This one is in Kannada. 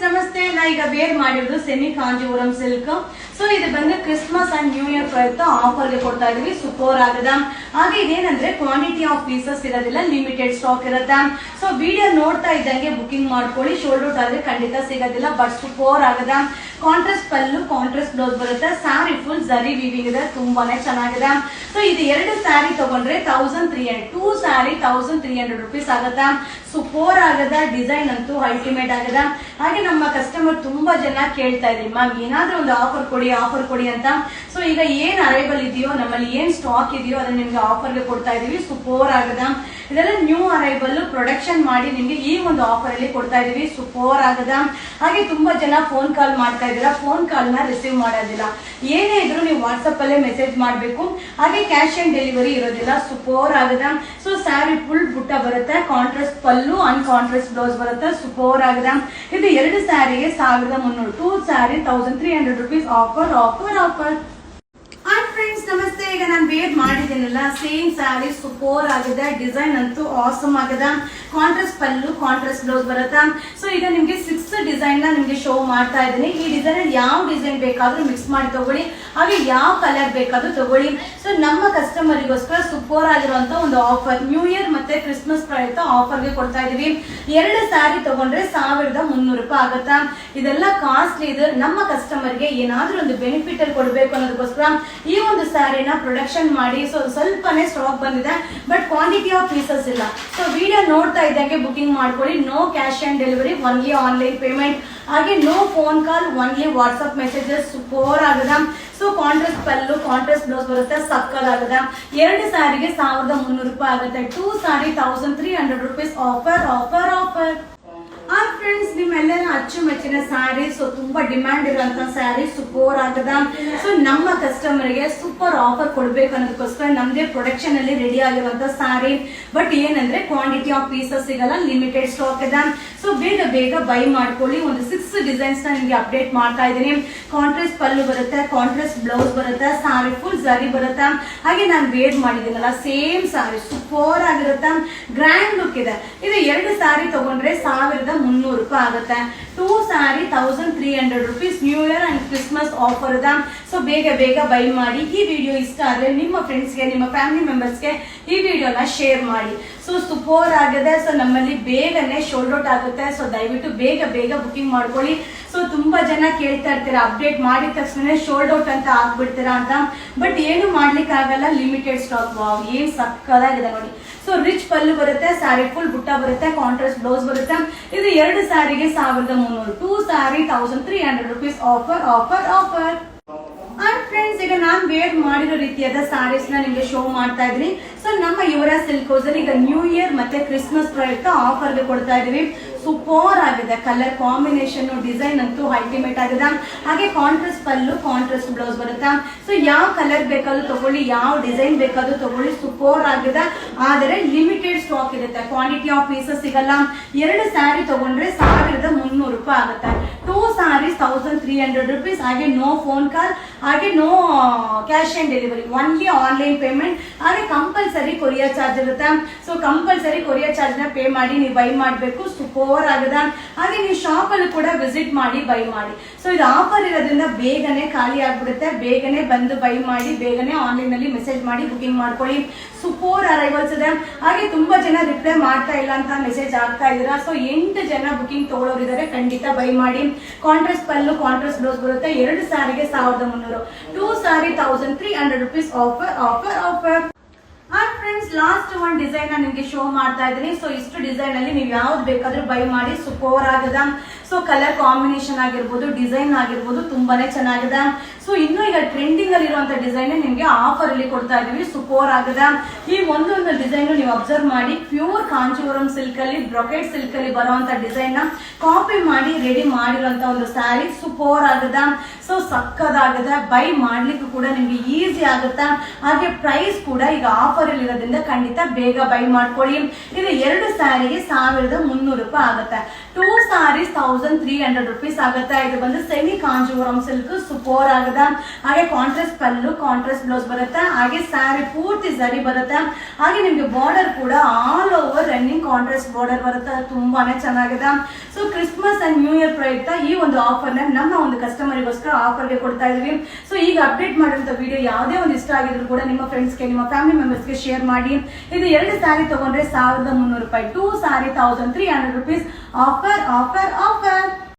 ನಮಸ್ತೆ. ನಾ ಈಗ ವೇರ್ ಮಾಡಿರೋದು ಸೆಮಿ ಕಾಂಜೀವರಂ ಸಿಲ್ಕ್. ಸೊ ಇದು ಬಂದು ಕ್ರಿಸ್ಮಸ್ ಅಂಡ್ ನ್ಯೂ ಇಯರ್ ಪ್ರಯುಕ್ತ ಆಫರ್ ಗೆ ಕೊಡ್ತಾ ಇದೀವಿ. ಸೂಪರ್ ಆಗದ. ಹಾಗೆ ಇದೇನಂದ್ರೆ ಕ್ವಾಂಟಿಟಿ ಆಫ್ ಪೀಸಸ್ ಇರೋದಿಲ್ಲ, ಲಿಮಿಟೆಡ್ ಸ್ಟಾಕ್ ಇರುತ್ತೆ. ಸೊ ವಿಡಿಯೋ ನೋಡ್ತಾ ಇದ್ದಂಗೆ ಬುಕಿಂಗ್ ಮಾಡ್ಕೊಳ್ಳಿ. ಶೋಲ್ಡರ್ ಔಟ್ ಆದ್ರೆ ಖಂಡಿತ ಸಿಗೋದಿಲ್ಲ, ಬಟ್ ಸೂಪರ್ ಆಗದ. ಕಾಂಟ್ರಾಸ್ಟ್ ಪಲ್ಲು, ಕಾಂಟ್ರಾಸ್ಟ್ ಬ್ಲೌಸ್ ಬರುತ್ತೆ. ಸ್ಯಾರಿ ಫುಲ್ ಜರಿ ವೀವಿಂಗ್ ಇದೆ, ತುಂಬಾನೇ ಚೆನ್ನಾಗಿದೆ. ಸೊ ಇದು ಎರಡು ಸ್ಯಾರಿ ತಗೊಂಡ್ರೆ 1300, ಟೂ ಸ್ಯಾರಿ 1300 ರುಪೀಸ್ ಆಗತ್ತ. ಸೂಪರ್ ಆಗದ. ಡಿಸೈನ್ ಅಂತೂ ಅಲ್ಟಿಮೇಟ್ ಆಗದ. ಹಾಗೆ ನಮ್ಮ ಕಸ್ಟಮರ್ ತುಂಬಾ ಜನ ಕೇಳ್ತಾ ಇದ್ರಿ, ಮ್ಯಾಮ್ ಏನಾದ್ರೂ ಒಂದು ಆಫರ್ ಕೊಡಿ ಅಂತ. ಸೊ ಈಗ ಏನ್ ಅರೈವಲ್ ಇದೆಯೋ, ನಮ್ಮಲ್ಲಿ ಏನ್ ಸ್ಟಾಕ್ ಇದೆಯೋ ಅದನ್ನ ನಿಮ್ಗೆ ಆಫರ್ ಗೆ ಕೊಡ್ತಾ ಇದೀವಿ. ಸೂಪರ್ ಆಗದ. ಇದೆಲ್ಲ ನ್ಯೂ ಅರೈವಲ್ ಪ್ರೊಡಕ್ಷನ್ ಮಾಡಿ ನಿಮ್ಗೆ ಈ ಒಂದು ಆಫರ್ ಅಲ್ಲಿ ಕೊಡ್ತಾ ಇದೀವಿ. ಸೂಪರ್ ಆಗದ. ಹಾಗೆ ತುಂಬಾ ಜನ ಫೋನ್ ಕಾಲ್ ಮಾಡ್ತಾ ಇದ್ದೀರಾ, ಫೋನ್ ಕಾಲ್ ನ ರಿಸೀವ್ ಮಾಡೋದಿಲ್ಲ. ಏನೇ ಇದ್ರು ನೀವು ವಾಟ್ಸ್ಆಪ್ ಅಲ್ಲೇ ಮೆಸೇಜ್ ಮಾಡ್ಬೇಕು. ಹಾಗೆ ಕ್ಯಾಶ್ ಆನ್ ಡೆಲಿವರಿ ಇರೋದಿಲ್ಲ. ಸೂಪರ್ ಆಗದ. ಸೊ ಸ್ಯಾರಿ ಫುಲ್ ಬುಟ್ಟ ಬರುತ್ತೆ, contrast pallu and contrast blouse ಬರುತ್ತೆ. ಸೂಪರ್ ಆಗದ. ಇದು ಎರಡು ಸ್ಯಾರಿಗೆ 1300, two sari 1300 rupees offer. Hi friends, ನಮಸ್ತೆ. ಈಗ ನಾನು ವೇರ್ ಮಾಡಿದ್ದೀನಲ್ಲ, ಸೇಮ್ ಸ್ಯಾರಿ ಸೂಪರ್ ಆಗಿದೆ. ಡಿಸೈನ್ ಅಂತೂ ಆಸಮ್ ಆಗದ. ಕಾಂಟ್ರಾಸ್ಟ್ ಪಲ್ಲು, ಕಾಂಟ್ರಾಸ್ಟ್ ಬ್ಲೌಸ್ ಬರುತ್ತೆ. ಸೊ ಈಗ ನಿಮ್ಗೆ 6 ಡಿಸೈನ್ ನ ನಿಮ್ಗೆ ಶೋ ಮಾಡ್ತಾ ಇದ್ದೀನಿ. ಈ ಡಿಸೈನ್ ಅಲ್ಲಿ ಯಾವ ಡಿಸೈನ್ ಬೇಕಾದ್ರೂ ಮಿಕ್ಸ್ ಮಾಡಿ ತಗೊಳ್ಳಿ, ಹಾಗೆ ಯಾವ ಕಲರ್ ಬೇಕಾದ್ರೂ ತಗೊಳ್ಳಿ. ಸೊ ನಮ್ಮ ಕಸ್ಟಮರಿಗೋಸ್ಕರ ಸೂಪರ್ ಆಗಿರುವಂತ ಒಂದು ಆಫರ್, ನ್ಯೂ ಇಯರ್ ಮತ್ತೆ ಕ್ರಿಸ್ಮಸ್ ಪ್ರಯುಕ್ತ ಆಫರ್ ಗೆ ಕೊಡ್ತಾ ಇದೀವಿ. ಎರಡು ಸ್ಯಾರಿ ತಗೊಂಡ್ರೆ 1300 ರೂಪಾಯಿ ಆಗತ್ತಾ. ಇದೆಲ್ಲ ಕಾಸ್ಟ್ಲಿ ಇದೆ. ನಮ್ಮ ಕಸ್ಟಮರ್ ಗೆ ಏನಾದ್ರೂ ಒಂದು ಬೆನಿಫಿಟ್ ಅಲ್ಲಿ ಕೊಡ್ಬೇಕು ಅನ್ನೋದಕ್ಕೋಸ್ಕರ ಈ ಒಂದು ಸ್ಯಾರಿನ ಪ್ರೊಡಕ್ಷನ್ ಮಾಡಿ. ಸೊ ಸ್ವಲ್ಪನೇ ಸ್ಟಾಕ್ ಬಂದಿದೆ, ಬಟ್ ಕ್ವಾಂಟಿಟಿ ಆಫ್ ಪೀಸಸ್ ಇಲ್ಲ. ಸೊ ವಿಡಿಯೋ ನೋಡ್ತಾ ಇದ್ದಂಗೆ ಬುಕಿಂಗ್ ಮಾಡ್ಕೊಳ್ಳಿ. No cash on delivery, only online payment. ಹಾಗೆ no phone call, only WhatsApp messages. Super ಆಗದ. So contrast pallu, contrast blouse ಬರುತ್ತೆ. ಸಕ್ಕದಾಗದ. ಎರಡು ಸ್ಯಾರಿಗೆ 1300 ರೂಪಾಯಿ ಆಗುತ್ತೆ. Two sari 1300 rupees offer. Friends, ನಿಮ್ಮೆಲ್ಲರ ಅಚ್ಚುಮೆಚ್ಚಿನ ಸ್ಯಾರಿ. ಸೊ ತುಂಬಾ ಡಿಮ್ಯಾಂಡ್ ಇರುವಂತ ಸ್ಯಾರಿ, ಸೂಪರ್ ಆಗದ. ಸೊ ನಮ್ಮ ಕಸ್ಟಮರ್ ಗೆ ಸೂಪರ್ ಆಫರ್ ಕೊಡ್ಬೇಕು ಅನ್ನೋದಕ್ಕೋಸ್ಕರ ನಮ್ದೇ ಪ್ರೊಡಕ್ಷನ್ ಅಲ್ಲಿ ರೆಡಿ ಆಗಿರುವಂತ ಸ್ಯಾರಿ. ಬಟ್ ಏನಂದ್ರೆ ಕ್ವಾಂಟಿಟಿ ಆಫ್ ಪೀಸಸ್ ಸಿಗಲ್ಲ, ಲಿಮಿಟೆಡ್ ಸ್ಟಾಕ್ ಇದೆ. ಸೊ ಬೇಗ ಬೈ ಮಾಡ್ಕೊಳ್ಳಿ. ಒಂದು 6 ಡಿಸೈನ್ಸ್ ನ ನಿಮ್ಗೆ ಅಪ್ಡೇಟ್ ಮಾಡ್ತಾ ಇದ್ದೀನಿ. ಕಾಂಟ್ರಾಸ್ಟ್ ಪಲ್ಲು ಬರುತ್ತೆ, ಕಾಂಟ್ರಾಸ್ಟ್ ಬ್ಲೌಸ್ ಬರುತ್ತೆ, ಸ್ಯಾರಿ ಫುಲ್ ಜರಿ ಬರುತ್ತೆ. ಹಾಗೆ ನಾನು ವೇರ್ ಮಾಡಿದ್ದೀನಲ್ಲ, ಸೇಮ್ ಸ್ಯಾರಿ ಸೂಪರ್ ಆಗಿರುತ್ತೆ, ಗ್ರ್ಯಾಂಡ್ ಲುಕ್ ಇದೆ. ಇದು ಎರಡು ಸ್ಯಾರಿ ತಗೊಂಡ್ರೆ 1300 ರೂಪಾಯಿ ಆಗುತ್ತೆ. Two sari 1300 rupees. New year and Christmas offer ಇದೆ. ಸೊ ಬೇಗ ಬೈ ಮಾಡಿ. ಈ ವಿಡಿಯೋ ಇಷ್ಟ ಆದ್ರೆ ನಿಮ್ಮ ಫ್ರೆಂಡ್ಸ್ಗೆ, ನಿಮ್ಮ ಫ್ಯಾಮಿಲಿ ಮೆಂಬರ್ಸ್ಗೆ ಈ ವಿಡಿಯೋನ ಶೇರ್ ಮಾಡಿ. ಸೊ ಸೂಪರ್ ಆಗಿದೆ. ಸೊ ನಮ್ಮಲ್ಲಿ ಬೇಗನೆ ಶೋಲ್ಡ್ ಔಟ್ ಆಗುತ್ತೆ. ಸೊ ದಯವಿಟ್ಟು ಬೇಗ ಬುಕಿಂಗ್ ಮಾಡ್ಕೊಳ್ಳಿ. ಸೊ ತುಂಬಾ ಜನ ಕೇಳ್ತಾ ಇರ್ತೀರಾ, ಅಪ್ಡೇಟ್ ಮಾಡಿದ ತಕ್ಷಣ ಶೋಲ್ಡ್ ಔಟ್ ಅಂತ ಆಗ್ಬಿಡ್ತೀರಾ ಅಂತ. ಬಟ್ ಏನು ಮಾಡ್ಲಿಕ್ಕೆ ಆಗಲ್ಲ, ಲಿಮಿಟೆಡ್ ಸ್ಟಾಕ್. ವಾವ್, ಏನ್ ಸಕ್ಕದಾಗಿದೆ ನೋಡಿ. ಸೊ ರಿಚ್ ಪಲ್ಲು ಬರುತ್ತೆ, ಸ್ಯಾರಿ ಫುಲ್ ಬುಟ್ಟ ಬರುತ್ತೆ, ಕಾಂಟ್ರಾಸ್ಟ್ ಬ್ಲೌಸ್ ಬರುತ್ತೆ. ಇದು ಎರಡು ಸ್ಯಾರಿಗೆ 1300, two sari 1300 rupees offer. And friends, ಈಗ ನಾನ್ ವೇರ್ ಮಾಡಿರೋ ರೀತಿಯಾದ ಸ್ಯಾರೀಸ್ ನ ನಿಮ್ಗೆ ಶೋ ಮಾಡ್ತಾ ಇದ್ದೀನಿ. ಸೊ ನಮ್ಮ ಯುವರಾಜ್ ಸಿಲ್ಕ್ ಹೌಸ್ ಅಲ್ಲಿ ಈಗ ನ್ಯೂ ಇಯರ್ ಮತ್ತೆ ಕ್ರಿಸ್ಮಸ್ ಪ್ರಯುಕ್ತ ಆಫರ್ ಗೆ ಕೊಡ್ತಾ ಇದೀವಿ. ಸೂಪರ್ ಆಗಿದೆ. ಕಲರ್ ಕಾಂಬಿನೇಷನ್, ಡಿಸೈನ್ ಅಂತೂ ಅಲ್ಟಿಮೇಟ್ ಆಗಿದೆ. ಹಾಗೆ ಕಾಂಟ್ರಾಸ್ಟ್ ಪಲ್ಲು, ಕಾಂಟ್ರಾಸ್ಟ್ ಬ್ಲೌಸ್ ಬರುತ್ತೆ. ಸೊ ಯಾವ ಕಲರ್ ಬೇಕಾದ್ರೂ ತಗೊಳ್ಳಿ, ಯಾವ ಡಿಸೈನ್ ಬೇಕಾದ್ರೂ ತಗೊಳ್ಳಿ. ಸೂಪರ್ ಆಗಿದೆ. ಆದರೆ ಲಿಮಿಟೆಡ್ ಸ್ಟಾಕ್ ಇರುತ್ತೆ, ಕ್ವಾಂಟಿಟಿ ಆಫ್ ಪೀಸಸ್ ಸಿಗಲ್ಲ. ಎರಡು ಸ್ಯಾರಿ ತಗೊಂಡ್ರೆ 1300 ರೂಪಾಯಿ ಆಗುತ್ತೆ. Two saris 1300 rupees. ಹಾಗೆ ನೋ ಫೋನ್ ಕಾಲ್, ಹಾಗೆ no cash on delivery, only online payment. ಹಾಗೆ ಕಂಪಲ್ಸರಿ ಕೊರಿಯರ್ ಚಾರ್ಜ್ ಇರುತ್ತೆ. ಸೊ ಕಂಪಲ್ಸರಿ ಕೊರಿಯರ್ ಚಾರ್ಜ್ ನ ಪೇ ಮಾಡಿ ನೀವು ಬೈ ಮಾಡಬೇಕು. ಸೂಪರ್ ಆಗದ. ಹಾಗೆ ನೀವು ಶಾಪ್ ಅಲ್ಲಿ ಕೂಡ ವಿಸಿಟ್ ಮಾಡಿ ಬೈ ಮಾಡಿ. ಸೊ ಇದು ಆಫರ್ ಇರೋದ್ರಿಂದ ಬೇಗನೆ ಖಾಲಿ ಆಗ್ಬಿಡುತ್ತೆ. ಬೇಗನೆ ಬಂದು ಬೈ ಮಾಡಿ, ಬೇಗನೆ ಆನ್ಲೈನ್ ಅಲ್ಲಿ ಮೆಸೇಜ್ ಮಾಡಿ ಬುಕಿಂಗ್ ಮಾಡ್ಕೊಳ್ಳಿ. ಸೂಪರ್ ಅರೈವಲ್ಸ್ ಇದೆ. ಹಾಗೆ ತುಂಬಾ ಜನ ರಿಪ್ಲೈ ಮಾಡ್ತಾ ಇಲ್ಲ ಅಂತ ಮೆಸೇಜ್ ಆಗ್ತಾ ಇದೀರಾ. ಸೊ 8 ಜನ ಬುಕಿಂಗ್ ತಗೊಳ್ಳೋರಿದ್ದಾರೆ, ಖಂಡಿತ ಬೈ ಮಾಡಿ. ಕಾಂಟ್ರಾಸ್ಟ್ ಪಲ್ಲು, ಕಾಂಟ್ರಾಸ್ಟ್ ಬ್ಲೌಸ್ ಬರುತ್ತೆ. ಎರಡು ಸ್ಯಾರಿಗೆ 1300, two sari 1300 rupees offer. Friends, last ಒಂದು ಡಿಸೈನ್ ನ ನಿಮ್ಗೆ ಶೋ ಮಾಡ್ತಾ ಇದ್ದೀನಿ. ಸೊ ಇಷ್ಟು ಡಿಸೈನ್ ಅಲ್ಲಿ ನೀವು ಯಾವ್ದು ಬೇಕಾದ್ರೂ ಬೈ ಮಾಡಿ. ಸೂಪರ್ ಆಗದ. ಸೊ ಕಲರ್ ಕಾಂಬಿನೇಷನ್ ಆಗಿರ್ಬೋದು, ಡಿಸೈನ್ ಆಗಿರ್ಬೋದು, ತುಂಬಾನೇ ಚೆನ್ನಾಗಿದೆ. ಸೊ ಇನ್ನು ಈಗ ಟ್ರೆಂಡಿಂಗ್ ಅಲ್ಲಿ ಇರುವಂತ ಡಿಸೈನ್ ನಿಮ್ಗೆ ಆಫರ್ ಅಲ್ಲಿ ಕೊಡ್ತಾ ಇದೀವಿ. ಸೂಪರ್ ಆಗದ. ಈ ಒಂದೊಂದು ಡಿಸೈನ್ ನೀವು ಅಬ್ಸರ್ವ್ ಮಾಡಿ. ಪ್ಯೂರ್ ಕಾಂಚೀವರಂ ಸಿಲ್ಕ್ ಅಲ್ಲಿ, ಬ್ರೊಕೆಟ್ ಸಿಲ್ಕ್ ಅಲ್ಲಿ ಬರುವಂತ ಡಿಸೈನ್ ನ ಕಾಪಿ ಮಾಡಿ ರೆಡಿ ಮಾಡಿರುವಂತ ಒಂದು ಸ್ಯಾರಿ. ಸೂಪರ್ ಆಗದ. ಸೊ ಸಕ್ಕದಾಗದ. ಬೈ ಮಾಡ್ಲಿಕ್ಕೂ ಕೂಡ ನಿಮ್ಗೆ ಈಸಿ ಆಗುತ್ತಾ. ಹಾಗೆ ಪ್ರೈಸ್ ಕೂಡ ಈಗ ಆಫರ್ ಅಲ್ಲಿ ಇರೋದ್ರಿಂದ ಖಂಡಿತ ಬೇಗ ಬೈ ಮಾಡ್ಕೊಳ್ಳಿ. ಇದು ಎರಡು ಸ್ಯಾರಿಗೆ 1300 ರೂಪಾಯಿ ಆಗುತ್ತೆ. ಟೂ ಸ್ಯಾರೀಸ್ 1300 ರುಪೀಸ್ ಆಗುತ್ತೆ. ಇದು ಬಂದು ಸೆಮಿ ಕಾಂಜೀವರಂ ಸಿಲ್ಕ್. ಸೂಪರ್ ಆಗುತ್ತೆ. ಆಗದ. ಹಾಗೆ ಕಾಂಟ್ರಾಸ್ಟ್ ಪಲ್ಲು, ಕಾಂಟ್ರಾಸ್ಟ್ ಬ್ಲೌಸ್ ಬರುತ್ತೆ. ಹಾಗೆ ಸ್ಯಾರಿ ಪೂರ್ತಿ ಸರಿ ಬರುತ್ತೆ. ಹಾಗೆ ನಿಮ್ಗೆ ಬಾರ್ಡರ್ ಕೂಡ all over running contrast border ಬರುತ್ತೆ. ತುಂಬಾನೇ ಚೆನ್ನಾಗಿದೆ. So Christmas and new year ಪ್ರಯುಕ್ತ ಈ ಒಂದು ಆಫರ್ ನ ನಮ್ಮ ಒಂದು ಕಸ್ಟಮರಿಗೋಸ್ಕರ ಆಫರ್ಗೆ ಕೊಡ್ತಾ ಇದೀವಿ. ಸೊ ಈಗ ಅಪ್ಡೇಟ್ ಮಾಡಿರುವಂತ ವಿಡಿಯೋ ಯಾವುದೇ ಒಂದು ಇಷ್ಟ ಆಗಿದ್ರು ಕೂಡ ನಿಮ್ಮ ಫ್ರೆಂಡ್ಸ್ಗೆ, ನಿಮ್ಮ ಫ್ಯಾಮಿಲಿ ಮೆಂಬರ್ಸ್ಗೆ ಶೇರ್ ಮಾಡಿ. ಇದು 2 ಸ್ಯಾರಿ ತಗೊಂಡ್ರೆ 1300 ರೂಪಾಯಿ, 2 sari 1300 rupees. Offer offer offer.